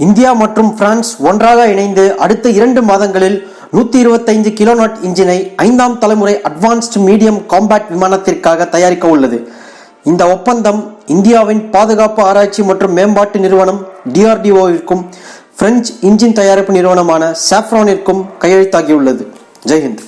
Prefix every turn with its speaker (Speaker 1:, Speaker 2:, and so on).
Speaker 1: India மற்றும் France ஒன்றாக இணைந்து அடுத்த 2 மாதங்களில் 125 கிலோநாட் இன்ஜினை 5ஆம் தலைமுறை அட்வான்ஸ்டு மீடியம் காம்பேக்ட் விமானத்திற்காக தயாரிக்க உள்ளது. இந்த ஒப்பந்தம் இந்தியாவின் பாதுகாப்பு ஆராய்ச்சி மற்றும் மேம்பாட்டு நிறுவனம் DRDOவிற்கும் பிரெஞ்சு இன்ஜின் தயாரிப்பு நிறுவனமான சாஃப்ரானிற்கும் கையெழுத்தாகியுள்ளது. ஜெய்ஹிந்த்.